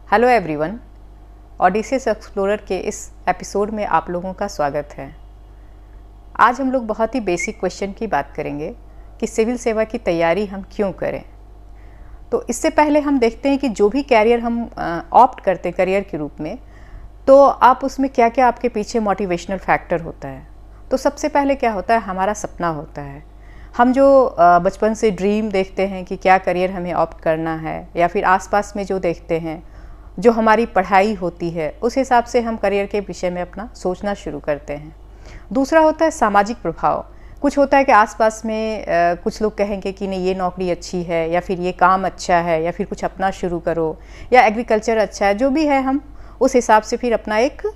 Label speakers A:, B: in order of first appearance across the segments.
A: Hello everyone, ऑडिसियस explorer के इस episode में आप लोगों का स्वागत है। आज हम लोग बहुत ही बेसिक क्वेश्चन की बात करेंगे कि सिविल सेवा की तैयारी हम क्यों करें। तो इससे पहले हम देखते हैं कि जो भी कैरियर हम ऑप्ट करते हैं करियर के रूप में, तो आप उसमें क्या क्या आपके पीछे मोटिवेशनल फैक्टर होता है। तो सबसे पहले क्या होता है, हमारा सपना होता है। हम जो बचपन से ड्रीम देखते हैं कि क्या करियर हमें ऑप्ट करना है, या फिर आसपास में जो देखते हैं, जो हमारी पढ़ाई होती है, उस हिसाब से हम करियर के विषय में अपना सोचना शुरू करते हैं। दूसरा होता है सामाजिक प्रभाव। कुछ होता है कि आसपास में कुछ लोग कहेंगे कि नहीं ये नौकरी अच्छी है, या फिर ये काम अच्छा है, या फिर कुछ अपना शुरू करो, या एग्रीकल्चर अच्छा है। जो भी है हम उस हिसाब से फिर अपना एक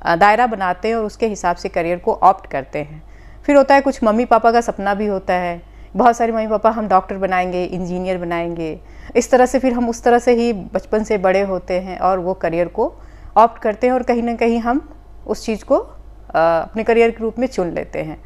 A: दायरा बनाते हैं और उसके हिसाब से करियर को ऑप्ट करते हैं। फिर होता है कुछ मम्मी पापा का सपना भी होता है। बहुत सारे मम्मी पापा हम डॉक्टर बनाएंगे, इंजीनियर बनाएंगे, इस तरह से फिर हम उस तरह से ही बचपन से बड़े होते हैं और वो करियर को ऑप्ट करते हैं और कहीं ना कहीं हम उस चीज़ को अपने करियर के रूप में चुन लेते हैं।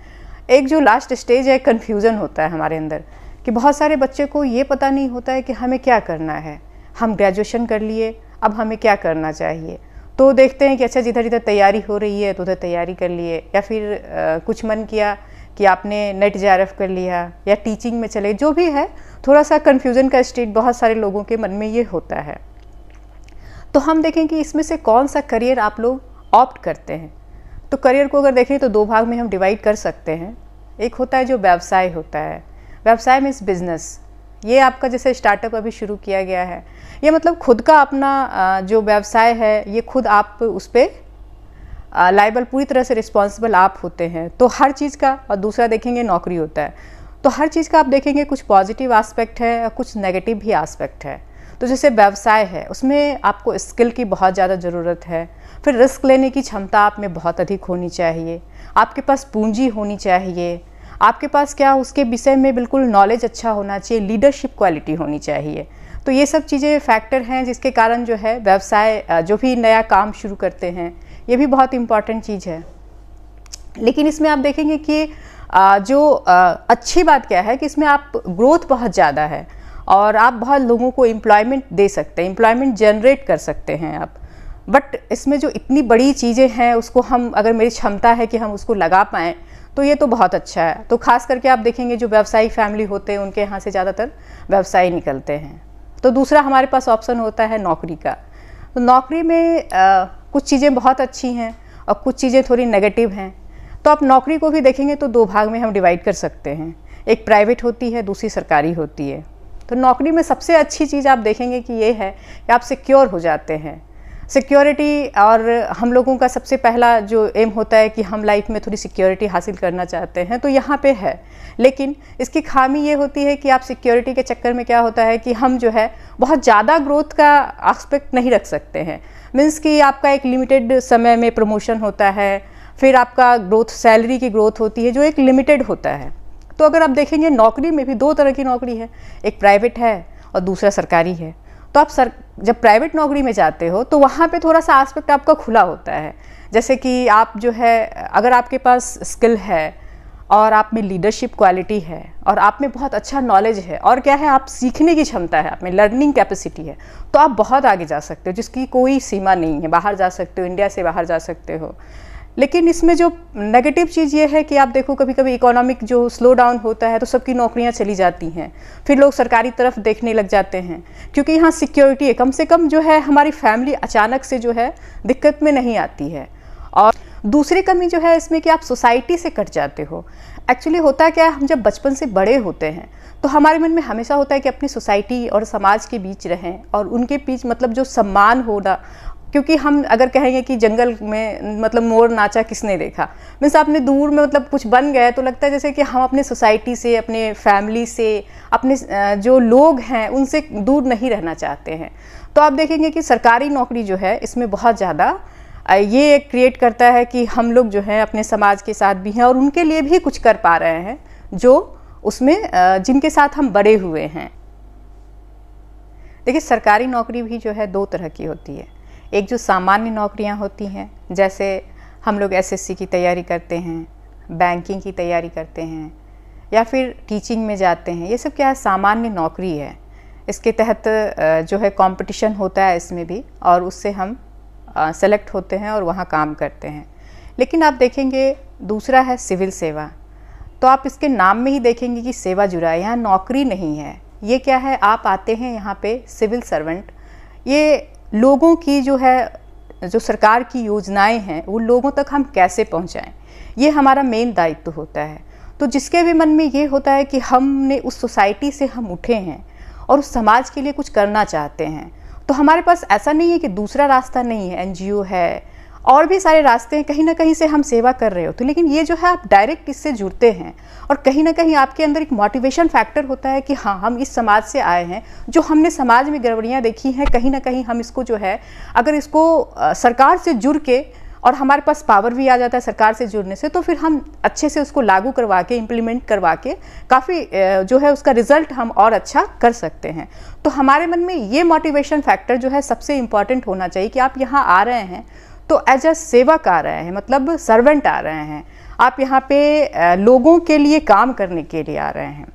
A: एक जो लास्ट स्टेज है, कन्फ्यूज़न होता है हमारे अंदर कि बहुत सारे बच्चे को ये पता नहीं होता है कि हमें क्या करना है। हम ग्रेजुएशन कर लिए, अब हमें क्या करना चाहिए। तो देखते हैं कि अच्छा जिधर जिधर तैयारी हो रही है तो उधर तैयारी कर लिए, या फिर कुछ मन किया कि आपने नेट JRF कर लिया या टीचिंग में चले। जो भी है, थोड़ा सा कन्फ्यूज़न का स्टेज बहुत सारे लोगों के मन में ये होता है। तो हम देखें कि इसमें से कौन सा करियर आप लोग ऑप्ट करते हैं। तो करियर को अगर देखें तो दो भाग में हम डिवाइड कर सकते हैं। एक होता है जो व्यवसाय होता है। व्यवसाय मीन्स बिजनेस। ये आपका जैसे स्टार्टअप अभी शुरू किया गया है, ये मतलब खुद का अपना जो व्यवसाय है, ये खुद आप उस पर लाइबल, पूरी तरह से रिस्पॉन्सिबल आप होते हैं। तो हर चीज़ का। और दूसरा देखेंगे नौकरी होता है, तो हर चीज़ का आप देखेंगे कुछ पॉजिटिव एस्पेक्ट है और कुछ नेगेटिव भी एस्पेक्ट है। तो जैसे व्यवसाय है, उसमें आपको स्किल की बहुत ज़्यादा ज़रूरत है। फिर रिस्क लेने की क्षमता आप में बहुत अधिक होनी चाहिए। आपके पास पूंजी होनी चाहिए। आपके पास क्या, उसके विषय में बिल्कुल नॉलेज अच्छा होना चाहिए। लीडरशिप क्वालिटी होनी चाहिए। तो ये सब चीज़ें फैक्टर हैं जिसके कारण जो है व्यवसाय, जो भी नया काम शुरू करते हैं, ये भी बहुत इम्पॉर्टेंट चीज़ है। लेकिन इसमें आप देखेंगे कि जो अच्छी बात क्या है कि इसमें आप ग्रोथ बहुत ज़्यादा है और आप बहुत लोगों को एम्प्लॉयमेंट दे सकते हैं, एम्प्लॉयमेंट जनरेट कर सकते हैं आप। बट इसमें जो इतनी बड़ी चीज़ें हैं, उसको हम, अगर मेरी क्षमता है कि हम उसको लगा पाएँ, तो ये तो बहुत अच्छा है। तो खास करके आप देखेंगे जो व्यवसायिक फैमिली होते हैं, उनके यहाँ से ज़्यादातर व्यवसायी निकलते हैं। तो दूसरा हमारे पास ऑप्शन होता है नौकरी का। तो नौकरी में कुछ चीज़ें बहुत अच्छी हैं और कुछ चीज़ें थोड़ी नेगेटिव हैं। तो आप नौकरी को भी देखेंगे तो दो भाग में हम डिवाइड कर सकते हैं। एक प्राइवेट होती है, दूसरी सरकारी होती है। तो नौकरी में सबसे अच्छी चीज़ आप देखेंगे कि ये है कि आप सिक्योर हो जाते हैं। सिक्योरिटी, और हम लोगों का सबसे पहला जो एम होता है कि हम लाइफ में थोड़ी सिक्योरिटी हासिल करना चाहते हैं, तो यहाँ पे है। लेकिन इसकी खामी ये होती है कि आप सिक्योरिटी के चक्कर में क्या होता है कि हम जो है बहुत ज़्यादा ग्रोथ का एस्पेक्ट नहीं रख सकते हैं। मीन्स कि आपका एक लिमिटेड समय में प्रमोशन होता है, फिर आपका ग्रोथ, सैलरी की ग्रोथ होती है जो एक लिमिटेड होता है। तो अगर आप देखेंगे नौकरी में भी दो तरह की नौकरी है, एक प्राइवेट है और दूसरा सरकारी है। तो आप जब प्राइवेट नौकरी में जाते हो तो वहाँ पे थोड़ा सा एस्पेक्ट आपका खुला होता है। जैसे कि आप जो है, अगर आपके पास स्किल है और आप में लीडरशिप क्वालिटी है और आप में बहुत अच्छा नॉलेज है, और क्या है, आप सीखने की क्षमता है, आप में लर्निंग कैपेसिटी है, तो आप बहुत आगे जा सकते हो, जिसकी कोई सीमा नहीं है। बाहर जा सकते हो, इंडिया से बाहर जा सकते हो। लेकिन इसमें जो नेगेटिव चीज़ ये है कि आप देखो कभी कभी इकोनॉमिक जो स्लो डाउन होता है तो सबकी नौकरियां चली जाती हैं। फिर लोग सरकारी तरफ देखने लग जाते हैं, क्योंकि यहाँ सिक्योरिटी है। कम से कम जो है हमारी फैमिली अचानक से जो है दिक्कत में नहीं आती है। और दूसरी कमी जो है इसमें कि आप सोसाइटी से कट जाते हो। एक्चुअली होता क्या है, हम जब बचपन से बड़े होते हैं तो हमारे मन में हमेशा होता है कि अपनी सोसाइटी और समाज के बीच रहें और उनके बीच मतलब जो सम्मान होना। क्योंकि हम अगर कहेंगे कि जंगल में मतलब मोर नाचा किसने देखा, मीन्स आपने दूर में मतलब कुछ बन गए, तो लगता है जैसे कि हम अपने सोसाइटी से, अपने फैमिली से, अपने जो लोग हैं उनसे दूर नहीं रहना चाहते हैं। तो आप देखेंगे कि सरकारी नौकरी जो है इसमें बहुत ज़्यादा ये क्रिएट करता है कि हम लोग जो है अपने समाज के साथ भी हैं और उनके लिए भी कुछ कर पा रहे हैं, जो उसमें जिनके साथ हम बड़े हुए हैं। देखिए, सरकारी नौकरी भी जो है दो तरह की होती है। एक जो सामान्य नौकरियां होती हैं, जैसे हम लोग SSC की तैयारी करते हैं, बैंकिंग की तैयारी करते हैं, या फिर टीचिंग में जाते हैं, ये सब क्या है, सामान्य नौकरी है। इसके तहत जो है कंपटीशन होता है इसमें भी, और उससे हम सेलेक्ट होते हैं और वहाँ काम करते हैं। लेकिन आप देखेंगे दूसरा है सिविल सेवा, तो आप इसके नाम में ही देखेंगे कि सेवा जुड़ा है, यहाँ नौकरी नहीं है। ये क्या है, आप आते हैं यहाँ पे सिविल सर्वेंट, ये लोगों की जो सरकार की योजनाएं हैं वो लोगों तक हम कैसे पहुँचाएँ, ये हमारा मेन दायित्व होता है। तो जिसके भी मन में ये होता है कि हमने उस सोसाइटी से हम उठे हैं और उस समाज के लिए कुछ करना चाहते हैं, तो हमारे पास ऐसा नहीं है कि दूसरा रास्ता नहीं है, एनजीओ है और भी सारे रास्ते हैं, कहीं ना कहीं से हम सेवा कर रहे होते, लेकिन ये जो है आप डायरेक्ट इससे जुड़ते हैं और कहीं ना कहीं आपके अंदर एक मोटिवेशन फैक्टर होता है कि हाँ, हम इस समाज से आए हैं, जो हमने समाज में गड़बड़ियाँ देखी हैं, कहीं ना कहीं हम इसको जो है, अगर इसको सरकार से जुड़ के, और हमारे पास पावर भी आ जाता है सरकार से जुड़ने से, तो फिर हम अच्छे से उसको लागू करवा के, इम्प्लीमेंट करवा के काफ़ी जो है उसका रिजल्ट हम और अच्छा कर सकते हैं। तो हमारे मन में ये मोटिवेशन फैक्टर जो है सबसे इम्पॉर्टेंट होना चाहिए कि आप यहाँ आ रहे हैं तो एज अ सेवक आ रहे हैं, मतलब सर्वेंट आ रहे हैं, आप यहाँ पे लोगों के लिए काम करने के लिए आ रहे हैं।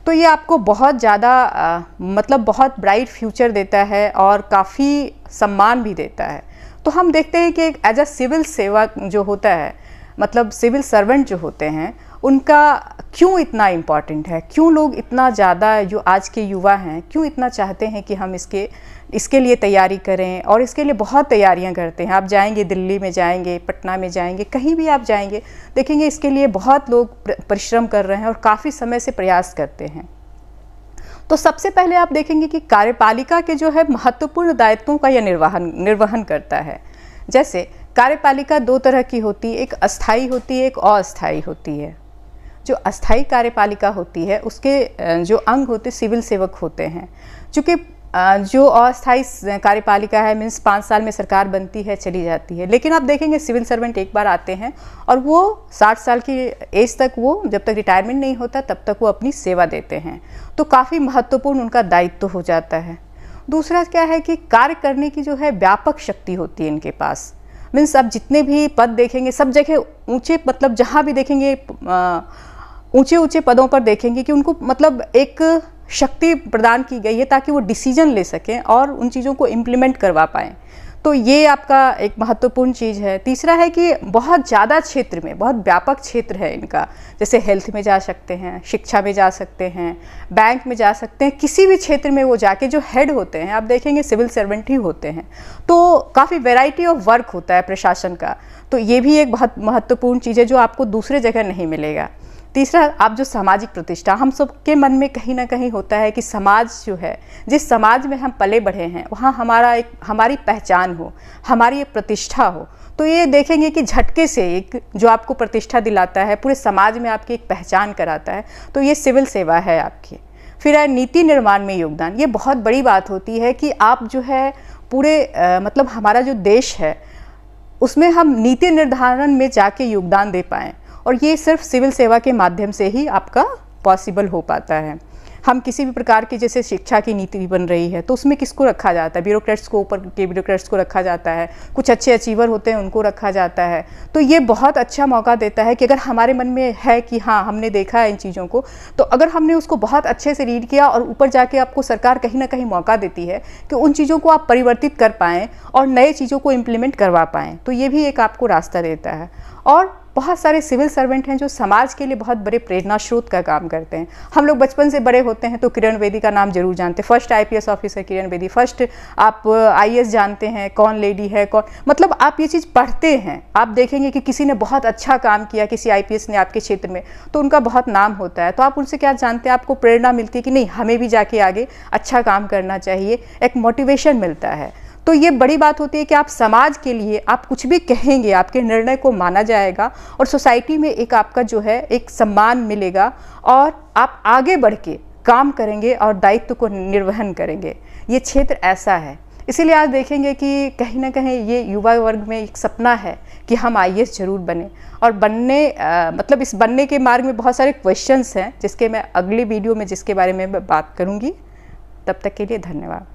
A: तो ये आपको बहुत ज़्यादा मतलब बहुत ब्राइट फ्यूचर देता है और काफ़ी सम्मान भी देता है। तो हम देखते हैं कि एज अ सिविल सेवक जो होता है, मतलब सिविल सर्वेंट जो होते हैं, उनका क्यों इतना इम्पॉर्टेंट है, क्यों लोग इतना ज़्यादा, जो आज के युवा हैं, क्यों इतना चाहते हैं कि हम इसके लिए तैयारी करें, और इसके लिए बहुत तैयारियां करते हैं। आप जाएंगे, दिल्ली में जाएंगे, पटना में जाएंगे, कहीं भी आप जाएंगे, देखेंगे इसके लिए बहुत लोग परिश्रम कर रहे हैं और काफ़ी समय से प्रयास करते हैं। तो सबसे पहले आप देखेंगे कि कार्यपालिका के जो है महत्वपूर्ण दायित्वों का यह निर्वहन करता है। जैसे कार्यपालिका दो तरह की होती है, एक अस्थाई होती है, एक अस्थाई होती है। जो अस्थाई कार्यपालिका होती है उसके जो अंग होते सिविल सेवक होते हैं। चूँकि जो अस्थाई कार्यपालिका है, मीन्स 5 साल में सरकार बनती है, चली जाती है, लेकिन आप देखेंगे सिविल सर्वेंट एक बार आते हैं और वो 60 साल की एज तक, वो जब तक रिटायरमेंट नहीं होता तब तक वो अपनी सेवा देते हैं। तो काफ़ी महत्वपूर्ण उनका दायित्व हो जाता है। दूसरा क्या है कि कार्य करने की जो है व्यापक शक्ति होती है इनके पास। मीन्स आप जितने भी पद देखेंगे सब जगह ऊंचे, मतलब जहाँ भी देखेंगे ऊंचे ऊंचे पदों पर देखेंगे कि उनको मतलब एक शक्ति प्रदान की गई है ताकि वो डिसीजन ले सकें और उन चीज़ों को इम्प्लीमेंट करवा पाएँ। तो ये आपका एक महत्वपूर्ण चीज़ है। तीसरा है कि बहुत ज़्यादा क्षेत्र में, बहुत व्यापक क्षेत्र है इनका, जैसे हेल्थ में जा सकते हैं, शिक्षा में जा सकते हैं, बैंक में जा सकते हैं, किसी भी क्षेत्र में वो जाके जो हेड होते हैं आप देखेंगे सिविल सर्वेंट ही होते हैं। तो काफ़ी वैरायटी ऑफ वर्क होता है प्रशासन का, तो ये भी एक बहुत महत्वपूर्ण चीज़ है जो आपको दूसरे जगह नहीं मिलेगा। तीसरा, आप जो सामाजिक प्रतिष्ठा, हम सबके मन में कहीं ना कहीं होता है कि समाज जो है, जिस समाज में हम पले बढ़े हैं वहाँ हमारी पहचान हो, हमारी एक प्रतिष्ठा हो। तो ये देखेंगे कि झटके से एक जो आपको प्रतिष्ठा दिलाता है, पूरे समाज में आपकी एक पहचान कराता है, तो ये सिविल सेवा है आपकी। फिर है नीति निर्माण में योगदान। ये बहुत बड़ी बात होती है कि आप जो है पूरे मतलब हमारा जो देश है उसमें हम नीति निर्धारण में जाके योगदान दे पाएँ, और ये सिर्फ सिविल सेवा के माध्यम से ही आपका पॉसिबल हो पाता है। हम किसी भी प्रकार की, जैसे शिक्षा की नीति बन रही है तो उसमें किसको रखा जाता है, ब्यूरोक्रेट्स को, ऊपर के ब्यूरोक्रेट्स को रखा जाता है, कुछ अच्छे अचीवर होते हैं उनको रखा जाता है। तो ये बहुत अच्छा मौका देता है कि अगर हमारे मन में है कि हाँ हमने देखा है इन चीज़ों को, तो अगर हमने उसको बहुत अच्छे से रीड किया और ऊपर जाके आपको सरकार कहीं ना कहीं मौका देती है कि उन चीज़ों को आप परिवर्तित कर पाएँ और नए चीज़ों को इम्प्लीमेंट करवा पाएँ, तो ये भी एक आपको रास्ता देता है। और बहुत सारे सिविल सर्वेंट हैं जो समाज के लिए बहुत बड़े प्रेरणा स्रोत का काम करते हैं। हम लोग बचपन से बड़े होते हैं तो किरण बेदी का नाम जरूर जानते हैं, first IPS officer Kiran Bedi, first आप आईएएस जानते हैं, कौन लेडी है, कौन, मतलब आप ये चीज़ पढ़ते हैं, आप देखेंगे कि किसी ने बहुत अच्छा काम किया, किसी आईपीएस ने आपके क्षेत्र में, तो उनका बहुत नाम होता है। तो आप उनसे क्या जानते हैं, आपको प्रेरणा मिलती है कि नहीं हमें भी जाके आगे अच्छा काम करना चाहिए, एक मोटिवेशन मिलता है। तो ये बड़ी बात होती है कि आप समाज के लिए आप कुछ भी कहेंगे, आपके निर्णय को माना जाएगा और सोसाइटी में एक आपका जो है एक सम्मान मिलेगा और आप आगे बढ़ के काम करेंगे और दायित्व को निर्वहन करेंगे। ये क्षेत्र ऐसा है, इसीलिए आज देखेंगे कि कहीं ना कहीं ये युवा वर्ग में एक सपना है कि हम आईएएस जरूर बने, और मतलब इस बनने के मार्ग में बहुत सारे क्वेश्चंस हैं जिसके मैं अगली वीडियो में जिसके बारे में मैं बात करूँगी। तब तक के लिए धन्यवाद।